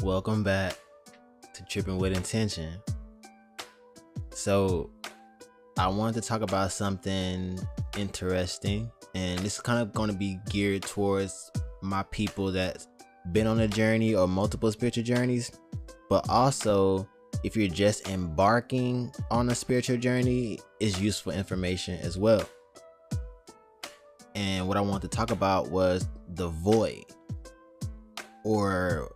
Welcome back to Tripping with Intention. So, I wanted to talk about something interesting, and this is kind of going to be geared towards my people that's been on a journey or multiple spiritual journeys, but also if you're just embarking on a spiritual journey, is useful information as well. And what I wanted to talk about was the void, or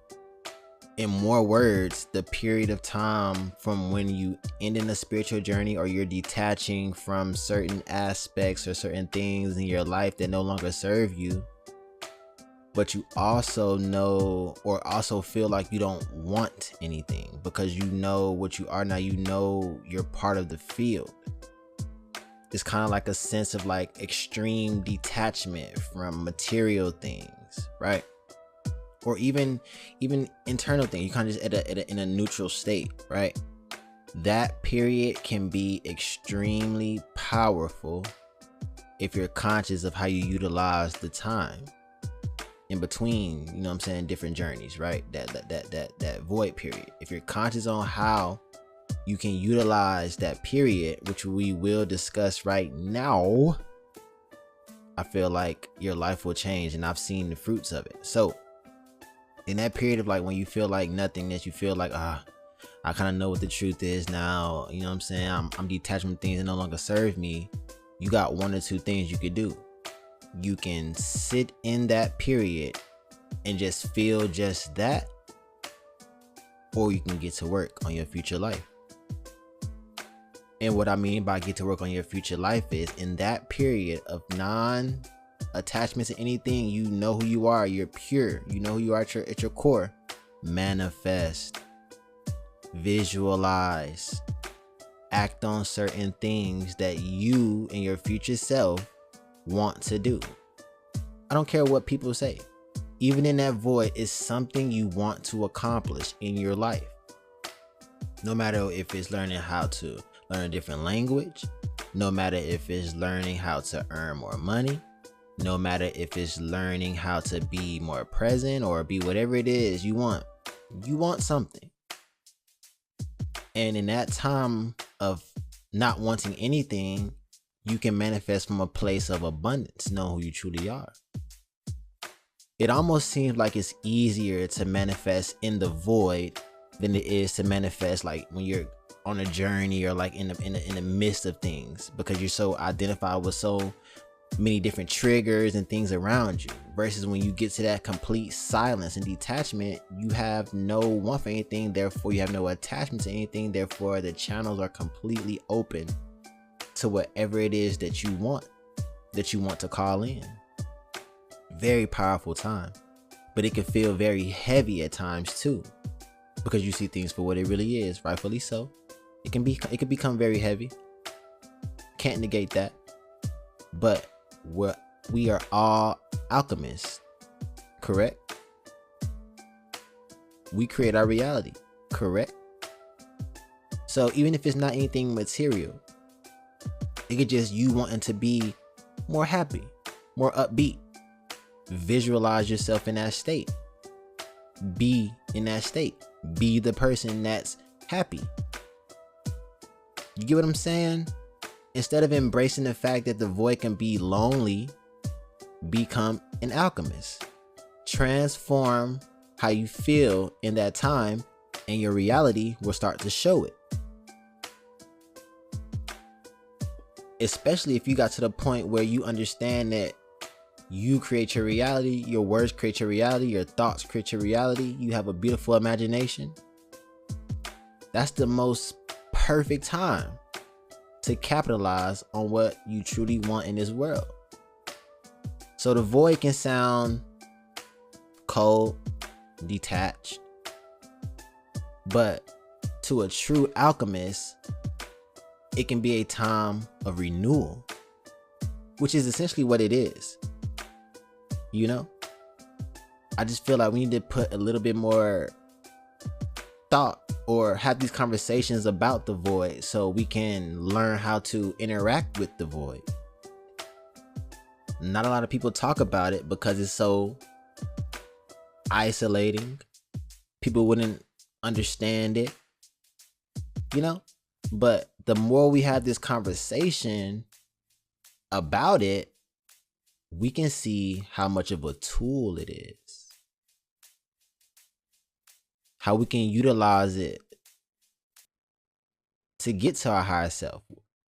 in more words, the period of time from when you end in a spiritual journey or you're detaching from certain aspects or certain things in your life that no longer serve you, but you also know or also feel like you don't want anything because you know what you are now. You know you're part of the field. It's kind of like a sense of like extreme detachment from material things, right? Or even internal things. You kind of just in a neutral state, right? That period can be extremely powerful if you're conscious of how you utilize the time in between, you know what I'm saying, different journeys, right? That void period. If you're conscious on how you can utilize that period, which we will discuss right now, I feel like your life will change, and I've seen the fruits of it. So in that period of like when you feel like nothingness, you feel like I kind of know what the truth is now, you know what I'm saying, I'm detached from things that no longer serve me. You got one or two things you could do. You can sit in that period and just feel just that, or you can get to work on your future life. And what I mean by get to work on your future life is in that period of non-attachments to anything, you know who you are, you're pure, you know who you are at your core. Manifest, visualize, act on certain things that you and your future self want to do. I don't care what people say. Even in that void is something you want to accomplish in your life. No matter if it's learning how to learn a different language, no matter if it's learning how to earn more money, no matter if it's learning how to be more present or be whatever it is you want something. And in that time of not wanting anything, you can manifest from a place of abundance, know who you truly are. It almost seems like it's easier to manifest in the void than it is to manifest like when you're on a journey or like in the midst of things, because you're so identified with so many different triggers and things around you, versus when you get to that complete silence and detachment, you have no want for anything, therefore you have no attachment to anything, therefore the channels are completely open to whatever it is that you want to call in. Very powerful time, but it can feel very heavy at times too, because you see things for what it really is, rightfully so. It can become very heavy. Can't negate that. But we are all alchemists, correct? We create our reality, correct? So even if it's not anything material, it could just you wanting to be more happy, more upbeat. Visualize yourself in that state. Be in that state. Be the person that's happy. You get what I'm saying? Instead of embracing the fact that the void can be lonely, become an alchemist. Transform how you feel in that time, and your reality will start to show it. Especially if you got to the point where you understand that you create your reality, your words create your reality, your thoughts create your reality, you have a beautiful imagination. That's the most perfect time to capitalize on what you truly want in this world. So the void can sound cold, detached, but to a true alchemist, it can be a time of renewal, which is essentially what it is. You know, I just feel like we need to put a little bit more thought or have these conversations about the void so we can learn how to interact with the void. Not a lot of people talk about it because it's so isolating. people wouldn't understand it, you know? But the more we have this conversation about it, we can see how much of a tool it is, how we can utilize it to get to our higher self.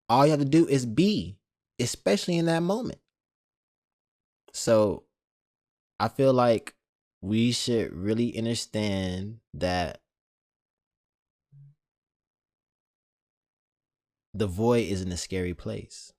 All you have to do is be, especially in that moment. So I feel like we should really understand that the void isn't a scary place.